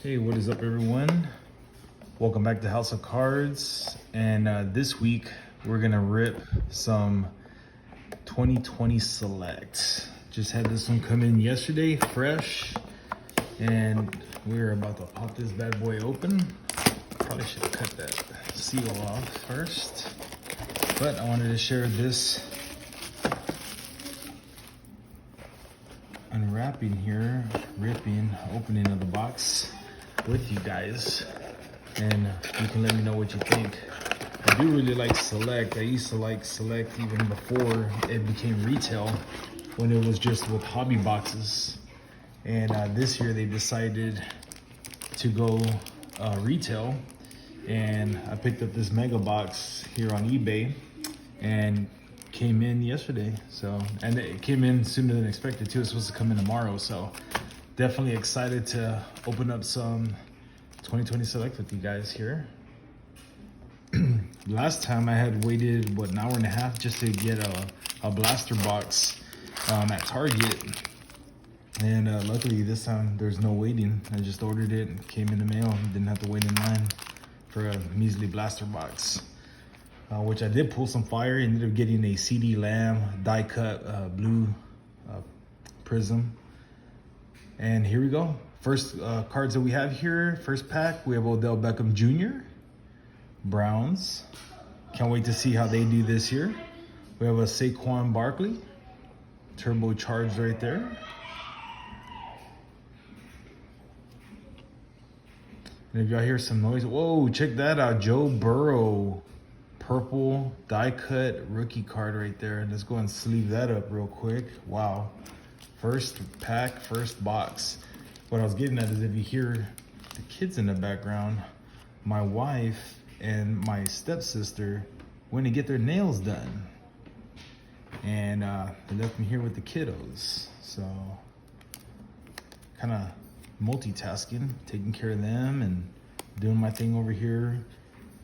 Hey, what is up, everyone? Welcome back to House of Cards. And this week we're gonna rip some 2020 Select. Just had this one come in yesterday, fresh, and we're about to pop this bad boy open. Probably should have cut that seal off first, but I wanted to share this unwrapping here, ripping, opening of the box with you guys, and you can let me know what you think. I do really like Select. I used to like Select even before it became retail, when it was just with hobby boxes. And this year they decided to go retail, and I picked up this mega box here on eBay and came in yesterday. So, and it came in sooner than expected too. It's supposed to come in tomorrow, so definitely excited to open up some 2020 Select with you guys here. Last time I had waited, what, an hour and a half just to get a blaster box at Target. And luckily this time there's no waiting. I just ordered it, it came in the mail, didn't have to wait in line for a measly blaster box. Which I did pull some fire. Ended up getting a CD Lamb die cut blue prism. And here we go. First cards that we have here, first pack, we have Odell Beckham Jr., Browns. Can't wait to see how they do this year. We have a Saquon Barkley, turbocharged right there. And if y'all hear some noise, whoa, check that out, Joe Burrow. Purple die cut rookie card right there. Let's go and sleeve that up real quick. Wow. First pack, first box. What I was getting at is, if you hear the kids in the background, my wife and my stepsister went to get their nails done. And they left me here with the kiddos. So kind of multitasking, taking care of them and doing my thing over here,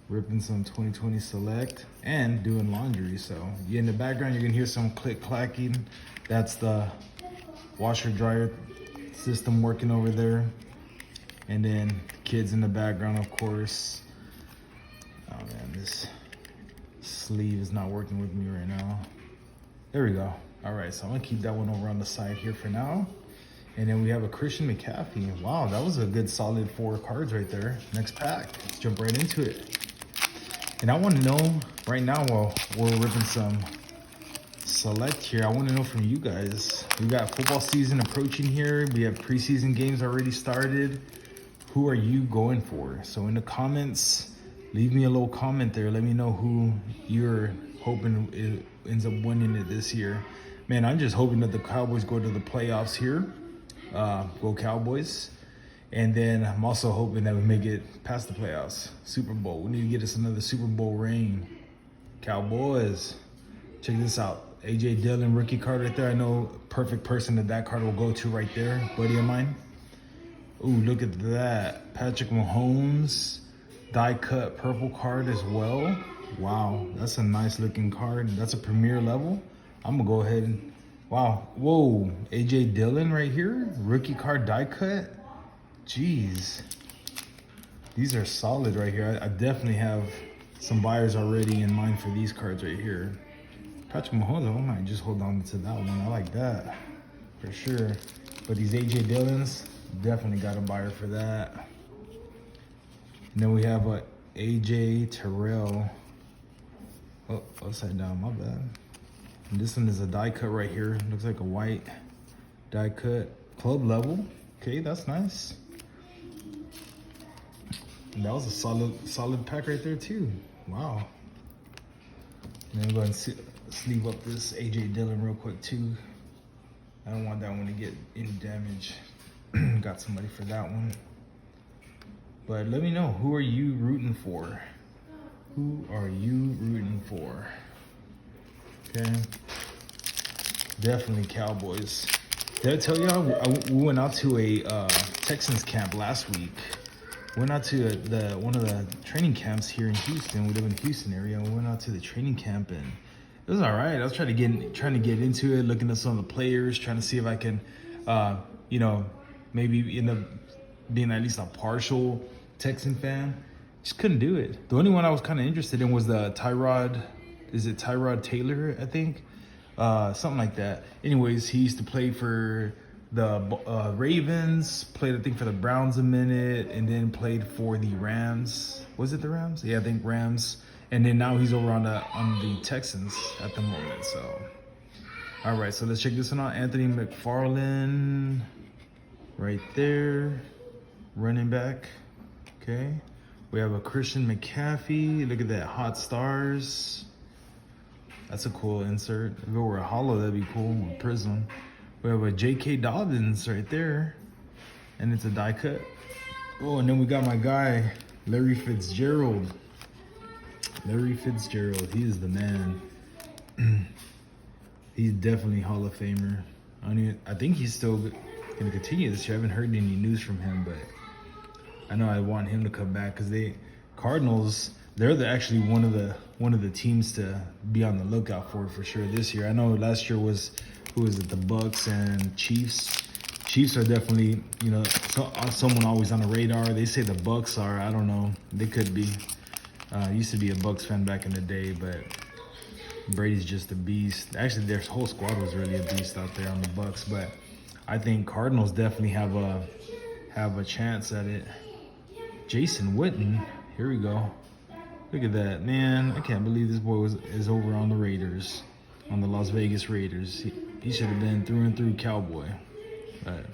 ripping some 2020 Select and doing laundry. So in the background you're gonna hear some click clacking. That's the washer dryer system working over there, and then the kids in the background, of course. Oh man, this sleeve is not working with me right now. There we go. All right, so I'm gonna keep that one over on the side here for now. And then we have a Christian McCaffrey. Wow, that was a good solid 4 cards right there. Next pack, let's jump right into it. And I want to know right now, while we're ripping some Select here, I want to know from you guys. We got football season approaching here. We have preseason games already started. Who are you going for? So in the comments, leave me a little comment there. Let me know who you're hoping it ends up winning it this year. Man, I'm just hoping that the Cowboys go to the playoffs here. Go Cowboys. And then I'm also hoping that we make it past the playoffs. Super Bowl. We need to get us another Super Bowl ring. Cowboys. Check this out. A.J. Dillon rookie card right there. I know perfect person that card will go to right there. Buddy of mine. Ooh, look at that. Patrick Mahomes. Die cut purple card as well. Wow, that's a nice looking card. That's a premier level. I'm going to go ahead and... Wow. Whoa. A.J. Dillon right here. Rookie card die cut. Jeez, these are solid right here. I definitely have some buyers already in mind for these cards right here. Patrick Mahomes, I might just hold on to that one. I like that for sure. But these AJ Dillons, definitely got a buyer for that. And then we have a AJ Terrell. Oh, upside down, my bad. And this one is a die cut right here. Looks like a white die cut, club level. Okay, that's nice. And that was a solid pack right there too. Wow. And then go ahead and sleeve up this AJ Dillon real quick too. I don't want that one to get any damage. Got somebody for that one. But let me know, who are you rooting for? Who are you rooting for? Okay. Definitely Cowboys. Did I tell y'all we went out to a Texans camp last week? Went out to one of the training camps here in Houston. We live in the Houston area. We went out to the training camp and it was all right. I was trying to get into it, looking at some of the players, trying to see if I can, maybe end up being at least a partial Texan fan. Just couldn't do it. The only one I was kind of interested in was the Tyrod. Is it Tyrod Taylor? I think something like that. Anyways, he used to play for the Ravens. Played I think for the Browns a minute, and then played for the Rams. Was it the Rams? Yeah, I think Rams. And then now he's over on the Texans at the moment. So, all right. So let's check this one out. Anthony McFarland, right there, running back. Okay. We have a Christian McCaffrey. Look at that, hot stars. That's a cool insert. If it were a hollow, that'd be cool. A prism. We have a J.K. Dobbins right there, and it's a die cut. Oh, and then we got my guy Larry Fitzgerald. Larry Fitzgerald, he is the man. He's definitely Hall of Famer. I think he's still gonna continue this year. I haven't heard any news from him, but I know I want him to come back because Cardinals, they're actually one of the teams to be on the lookout for sure this year. I know last year was, who was it, the Bucks and Chiefs. Chiefs are definitely, someone always on the radar. They say the Bucks are, I don't know, they could be. I used to be a Bucks fan back in the day, but Brady's just a beast. Actually, their whole squad was really a beast out there on the Bucks, but I think Cardinals definitely have a chance at it. Jason Witten, here we go. Look at that, man. I can't believe this boy is over on the Raiders, on the Las Vegas Raiders. He should have been through and through Cowboy. But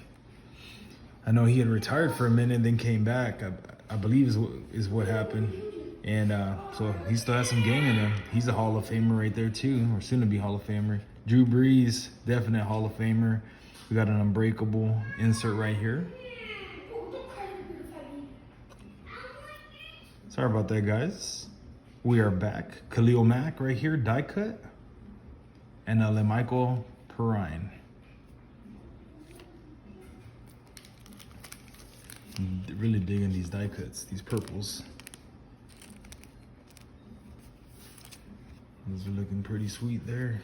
I know he had retired for a minute and then came back, I believe is what happened. And so he still has some game in him. He's a Hall of Famer right there too, or soon to be Hall of Famer. Drew Brees, definite Hall of Famer. We got an unbreakable insert right here. Sorry about that, guys. We are back. Khalil Mack right here, die cut. And LeMichael Perrine. I'm really digging these die cuts, these purples. Those are looking pretty sweet there.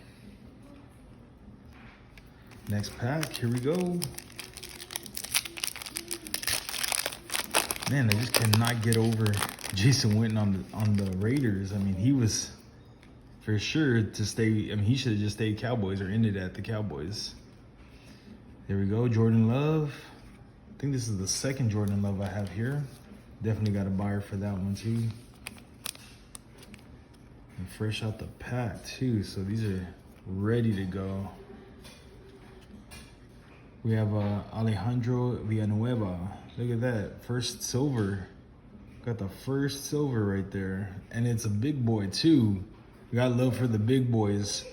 Next pack, here we go. Man, I just cannot get over Jason Witten on the Raiders. I mean, he was for sure to stay. I mean, he should have just stayed Cowboys or ended at the Cowboys. There we go, Jordan Love. I think this is the second Jordan Love I have here. Definitely got a buyer for that one too. And fresh out the pack too, so these are ready to go. We have Alejandro Villanueva. Look at that, first silver. Got the first silver right there. And it's a big boy too. We got love for the big boys.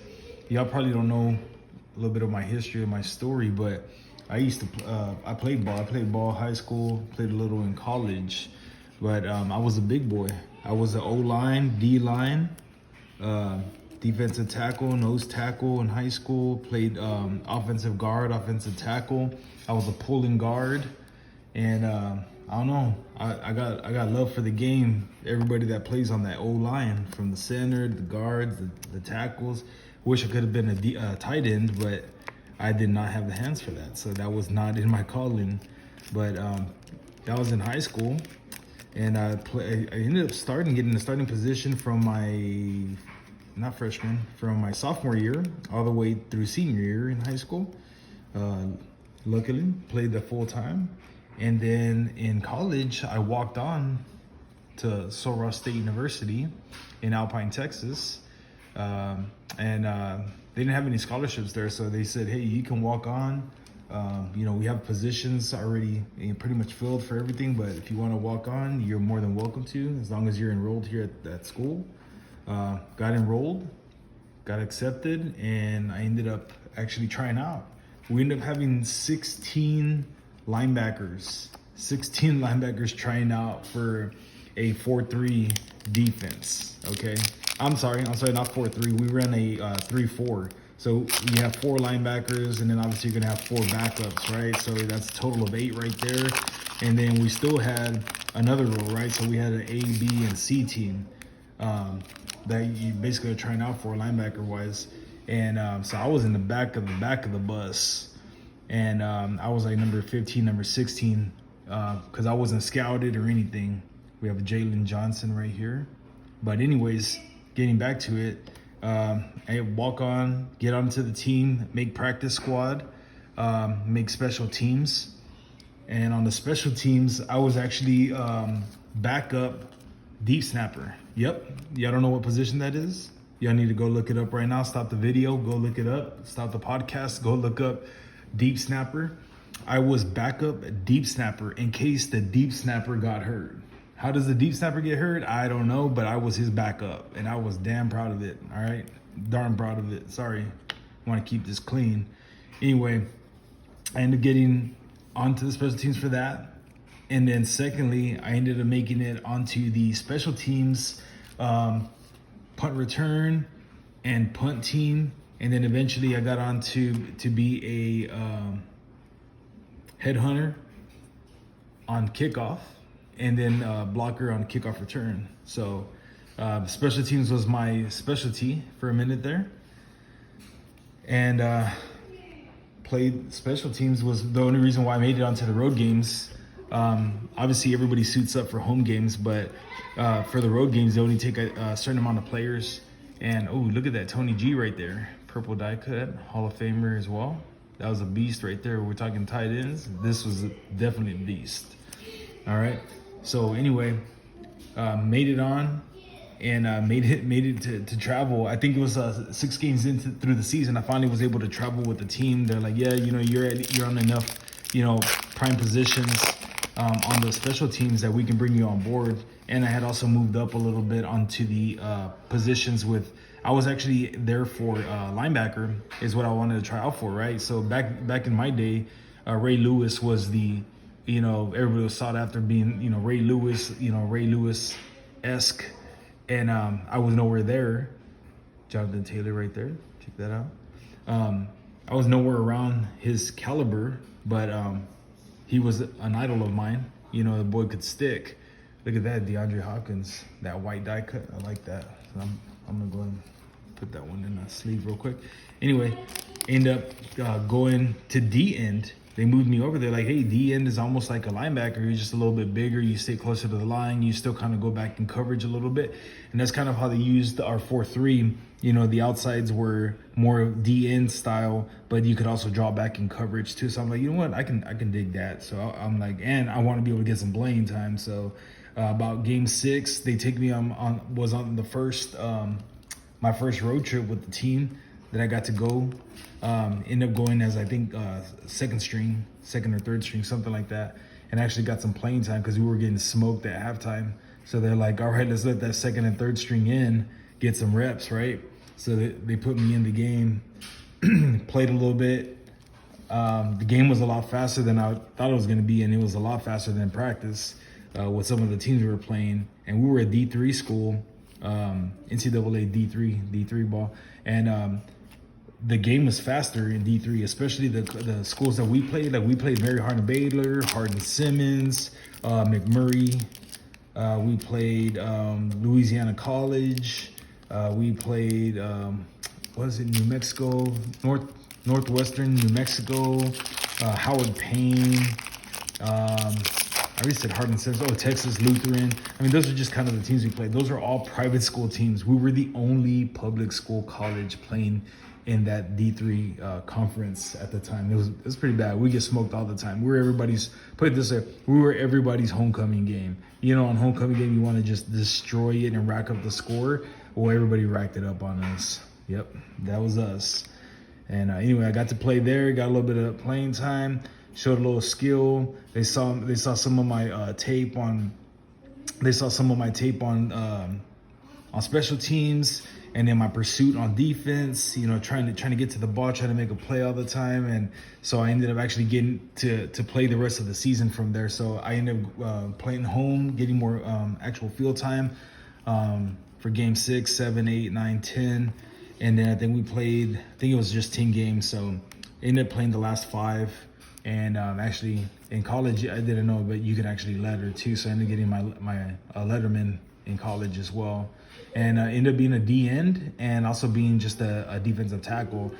Y'all probably don't know a little bit of my history and my story, but I used to, I played ball. I played ball high school, played a little in college, but I was a big boy. I was an O-line, D-line, defensive tackle, nose tackle in high school, played offensive guard, offensive tackle. I was a pulling guard, and I don't know, I got love for the game. Everybody that plays on that O-line, from the center, the guards, the tackles. Wish I could have been a tight end, but I did not have the hands for that, so that was not in my calling. But that was in high school, and I ended up getting the starting position from from my sophomore year all the way through senior year in high school. Luckily, played the full time, and then in college, I walked on to Sul Ross State University in Alpine, Texas, and they didn't have any scholarships there, so they said, hey, you can walk on. We have positions already pretty much filled for everything, but if you want to walk on, you're more than welcome to, as long as you're enrolled here at that school. Got enrolled, got accepted, and I ended up actually trying out. We ended up having 16 linebackers trying out for a 4-3 defense, okay? I'm sorry, not 4-3. We ran a 3-4. So you have 4 linebackers, and then obviously you're gonna have 4 backups, right? So that's a total of 8 right there. And then we still had another row, right? So we had an A, B, and C team that you basically are trying out for linebacker-wise. And so I was in the back of the bus, and I was like number 15, number 16 because I wasn't scouted or anything. We have Jalen Johnson right here. But anyways, getting back to it, I walk on, get onto the team, make practice squad, make special teams. And on the special teams, I was actually backup deep snapper. Yep. Y'all don't know what position that is? Y'all need to go look it up right now. Stop the video, go look it up. Stop the podcast, go look up deep snapper. I was backup deep snapper in case the deep snapper got hurt. How does the deep snapper get hurt? I don't know, but I was his backup, and I was damn proud of it. All right, darn proud of it. Sorry, want to keep this clean. Anyway, I ended up getting onto the special teams for that, and then secondly, I ended up making it onto the special teams, punt return and punt team, and then eventually I got on to be a headhunter on kickoff, and then blocker on kickoff return. So special teams was my specialty for a minute there. And played special teams was the only reason why I made it onto the road games. Obviously everybody suits up for home games, but for the road games, they only take a certain amount of players. And oh, look at that Tony G right there. Purple die cut, Hall of Famer as well. That was a beast right there. We're talking tight ends. This was definitely a beast. All right. So anyway, made it on, and made it to travel. I think it was 6 games through the season. I finally was able to travel with the team. They're like, yeah, you know, you're on enough, you know, prime positions on the special teams that we can bring you on board. And I had also moved up a little bit onto the positions with. I was actually there for linebacker is what I wanted to try out for, right? So back in my day, Ray Lewis was the, you know, everybody was sought after being, you know, Ray Lewis-esque, and I was nowhere there. Jonathan Taylor right there, check that out. I was nowhere around his caliber, but he was an idol of mine. You know, the boy could stick. Look at that, DeAndre Hopkins, that white die cut. I like that. So I'm gonna go ahead and put that one in a sleeve real quick. Anyway, end up going to D end. They moved me over there like, hey, D end is almost like a linebacker. You're just a little bit bigger. You stay closer to the line. You still kind of go back in coverage a little bit. And that's kind of how they used our 4-3. You know, the outsides were more D end style, but you could also draw back in coverage too. So I'm like, you know what? I can dig that. So I'm like, and I want to be able to get some playing time. So about game 6, they take me on the first, my first road trip with the team that I got to go. End up going as I think second or third string, something like that, and actually got some playing time because we were getting smoked at halftime. So they're like, all right, let's let that second and third string in, get some reps, right? So they put me in the game, played a little bit. The game was a lot faster than I thought it was going to be, and it was a lot faster than practice with some of the teams we were playing. And we were a D3 school, NCAA D3 ball, and the game was faster in D3, especially the schools that we played. Like we played Mary Hardin Baylor, Hardin Simmons, McMurray. We played Louisiana College. We played New Mexico, Northwestern New Mexico, Howard Payne. I already said Hardin Simmons. Oh, Texas Lutheran. I mean, those are just kind of the teams we played. Those are all private school teams. We were the only public school college playing in that D3 conference at the time. It was pretty bad. We get smoked all the time. We were everybody's homecoming game. You know, on homecoming game, you want to just destroy it and rack up the score. Well, everybody racked it up on us. Yep, that was us. And anyway, I got to play there, got a little bit of playing time, showed a little skill. They saw some of my tape on special teams. And then my pursuit on defense, you know, trying to get to the ball, trying to make a play all the time. And so I ended up actually getting to play the rest of the season from there. So I ended up playing home, getting more actual field time for game 6, 7, 8, 9, 10. And then I think it was just 10 games. So I ended up playing the last 5. And actually in college, I didn't know, but you can actually letter too. So I ended up getting my letterman in college as well. And ended up being a D end and also being just a defensive tackle.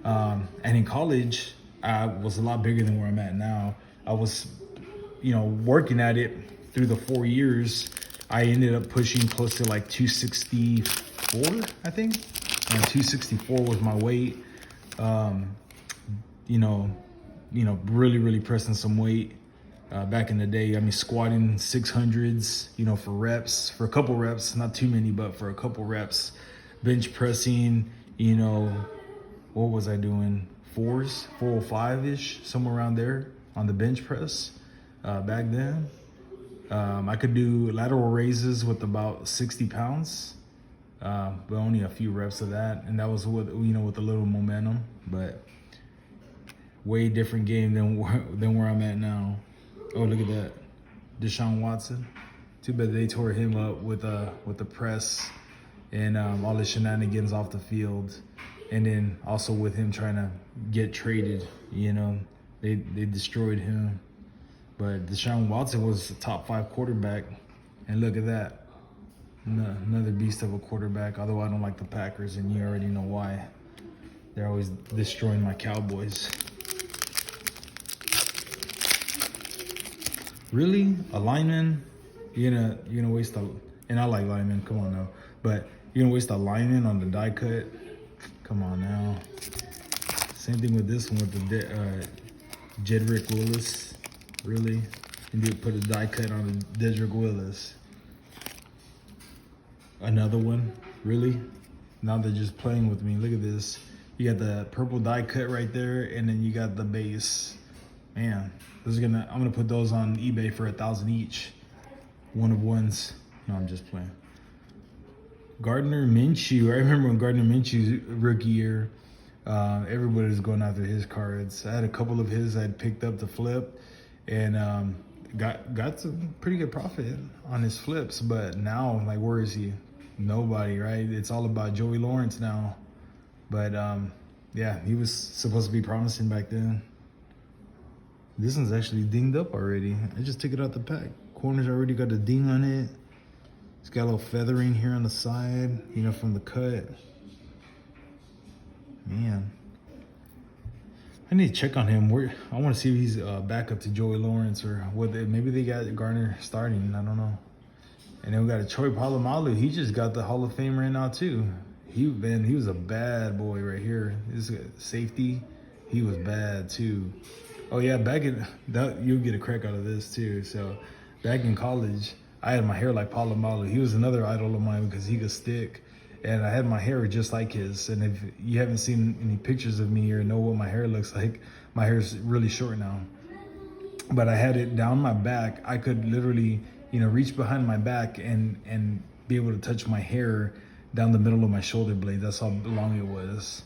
And in college, I was a lot bigger than where I'm at now. I was you know, working at it through the 4 years, I ended up pushing close to like 264, I think. And 264 was my weight. You know, really pressing some weight back in the day. I mean, squatting 600s, you know, for reps, for a couple reps, not too many, but for a couple reps. Bench pressing, you know, what was I doing? 405-ish, somewhere around there on the bench press back then. I could do lateral raises with about 60 pounds, but only a few reps of that. And that was with, you know, with a little momentum, but way different game than where I'm at now. Oh, look at that. Deshaun Watson. Too bad they tore him up with the press and all the shenanigans off the field. And then also with him trying to get traded, you know, they destroyed him. But Deshaun Watson was a top 5 quarterback. And look at that. Another beast of a quarterback, although I don't like the Packers, and you already know why. They're always destroying my Cowboys. Really? A lineman? You're gonna waste and I like linemen, come on now. But you're gonna waste a lineman on the die cut? Come on now. Same thing with this one with the Jedrick Willis. Really? And you put a die cut on the Jedrick Willis. Another one? Really? Now they're just playing with me. Look at this. You got the purple die cut right there, and then you got the base. Man, I'm gonna put those on eBay for $1,000 each. One of ones. No, I'm just playing. Gardner Minshew. I remember when Gardner Minshew's rookie year, everybody was going after his cards. I had a couple of his I'd picked up to flip, and got some pretty good profit on his flips. But now, like, where is he? Nobody, right? It's all about Joey Lawrence now. But yeah, he was supposed to be promising back then. This one's actually dinged up already. I just took it out the pack. Corner's already got a ding on it. It's got a little feathering here on the side, you know, from the cut. Man, I need to check on him. I want to see if he's back up to Joey Lawrence, or maybe they got Gardner starting. I don't know. And then we got a Troy Polamalu. He just got the Hall of Fame right now too. He was a bad boy right here. This safety, he was bad too. Oh yeah, back in that, you'll get a crack out of this too. So back in college, I had my hair like Polamalu. He was another idol of mine because he could stick, and I had my hair just like his. And if you haven't seen any pictures of me or know what my hair looks like, my hair's really short now. But I had it down my back. I could literally, you know, reach behind my back and be able to touch my hair down the middle of my shoulder blade. That's how long it was.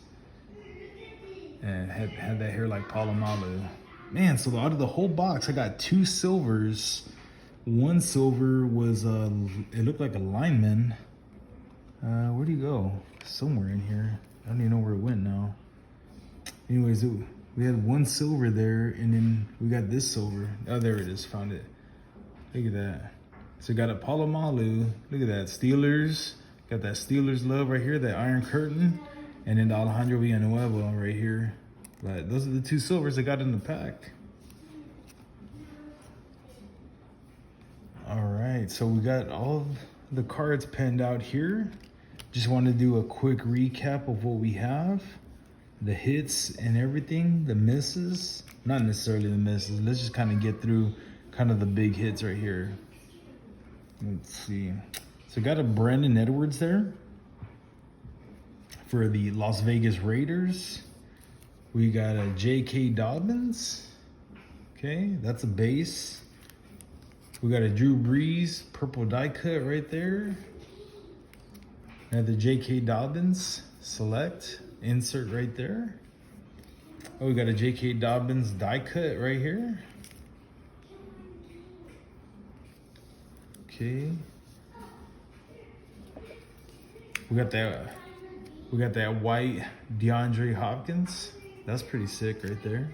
And had that hair like Polamalu. Man, so out of the whole box, I got 2 silvers. One silver was, it looked like a lineman. Where'd he go? Somewhere in here. I don't even know where it went now. Anyways, we had 1 silver there, and then we got this silver. Oh, there it is, found it. Look at that. So got a Polamalu. Look at that, Steelers. Got that Steelers love right here, that Iron Curtain. And then the Alejandro Villanueva right here. But those are the 2 silvers I got in the pack. All right, so we got all of the cards penned out here. Just want to do a quick recap of what we have. The hits and everything, the misses. Not necessarily the misses. Let's just kind of get through kind of the big hits right here. Let's see. So got a Brandon Edwards there for the Las Vegas Raiders. We got a J.K. Dobbins. Okay, that's a base. We got a Drew Brees purple die cut right there. Another J.K. Dobbins select insert right there. Oh, we got a J.K. Dobbins die cut right here. Okay. We got that white DeAndre Hopkins. That's pretty sick right there.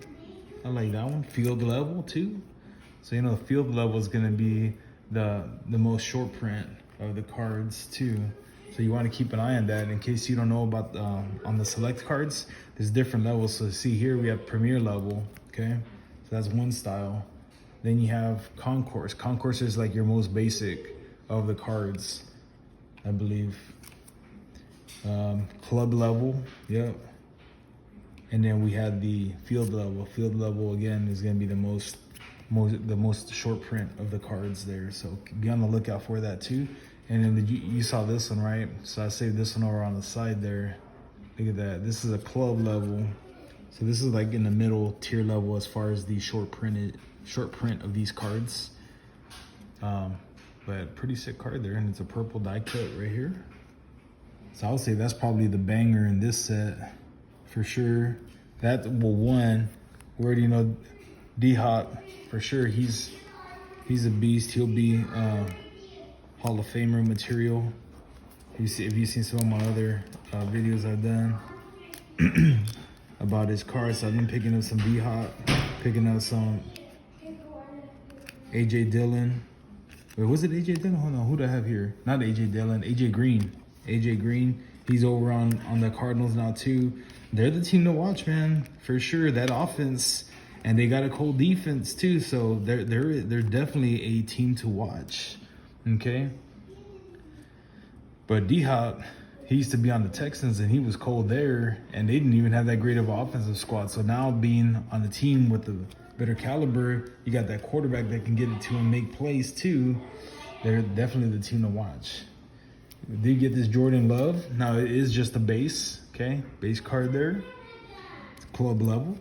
I like that one. Field level too. So you know the field level is gonna be the most short print of the cards too. So you want to keep an eye on that in case you don't know about on the select cards. There's different levels. So see here we have premier level. Okay, so that's one style. Then you have Concourse. Concourse is like your most basic of the cards, I believe. Club level, yep. And then we had the field level. Field level again is going to be the most short print of the cards there. So be on the lookout for that too. And then you saw this one, right? So I saved this one over on the side there. Look at that. This is a club level. So this is like in the middle tier level as far as the short print of these cards. But pretty sick card there, and it's a purple die cut right here. So I would say that's probably the banger in this set for sure. That, well, one, we already know D-Hop for sure. He's a beast. He'll be Hall of Famer material. If you've seen some of my other videos I've done about his cards, so I've been picking up some D-Hop, picking up some AJ Dillon. Wait, was it AJ Dillon? Hold on, who do I have here? Not AJ Dillon, AJ Green. AJ Green, he's over on the Cardinals now too. They're the team to watch, man, for sure. That offense, and they got a cold defense too, so they're definitely a team to watch. Okay. But D-Hop, he used to be on the Texans and he was cold there, and they didn't even have that great of an offensive squad. So now being on the team with the better caliber, you got that quarterback that can get it to him, make plays too. They're definitely the team to watch. We did get this Jordan Love. Now it is just a base, okay? Base card there. It's club level.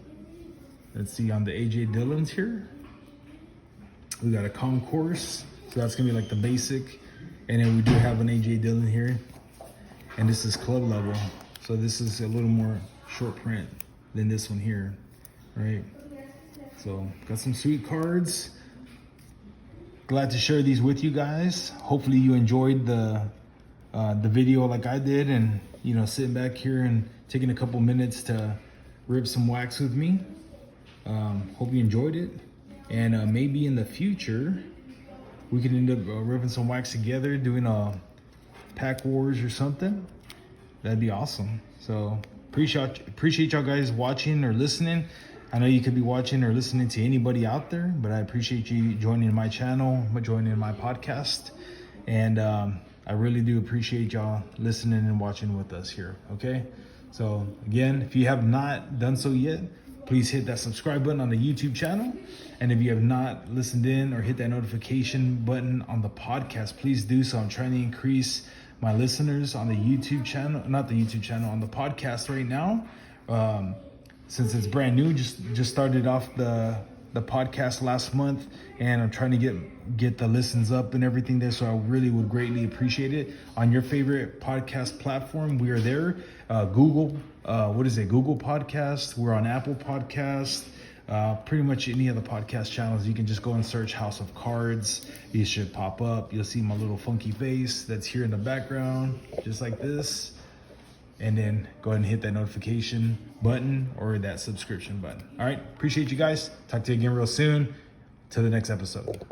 Let's see on the AJ Dillons here. We got a Concourse. So that's gonna be like the basic. And then we do have an AJ Dillon here. And this is club level. So this is a little more short print than this one here, right? So got some sweet cards. Glad to share these with you guys. Hopefully you enjoyed the video like I did, and sitting back here and taking a couple minutes to rip some wax with me. Hope you enjoyed it, and maybe in the future we could end up ripping some wax together, doing a pack wars or something. That'd be awesome. So appreciate y'all guys watching or listening. I know you could be watching or listening to anybody out there, but I appreciate you joining my channel, joining my podcast, and I really do appreciate y'all listening and watching with us here, okay? So again, if you have not done so yet, please hit that subscribe button on the YouTube channel. And if you have not listened in or hit that notification button on the podcast, please do so. I'm trying to increase my listeners on the YouTube channel, not the YouTube channel, on the podcast right now. Since it's brand new, just started off the podcast last month, and I'm trying to get the listens up and everything there, so I really would greatly appreciate it. On your favorite podcast platform, we are there. Google Podcast. We're on Apple Podcast. Pretty much any of the podcast channels. You can just go and search House of Cards. You should pop up. You'll see my little funky face that's here in the background, just like this. And then go ahead and hit that notification button or that subscription button. All right, appreciate you guys. Talk to you again real soon. Till the next episode.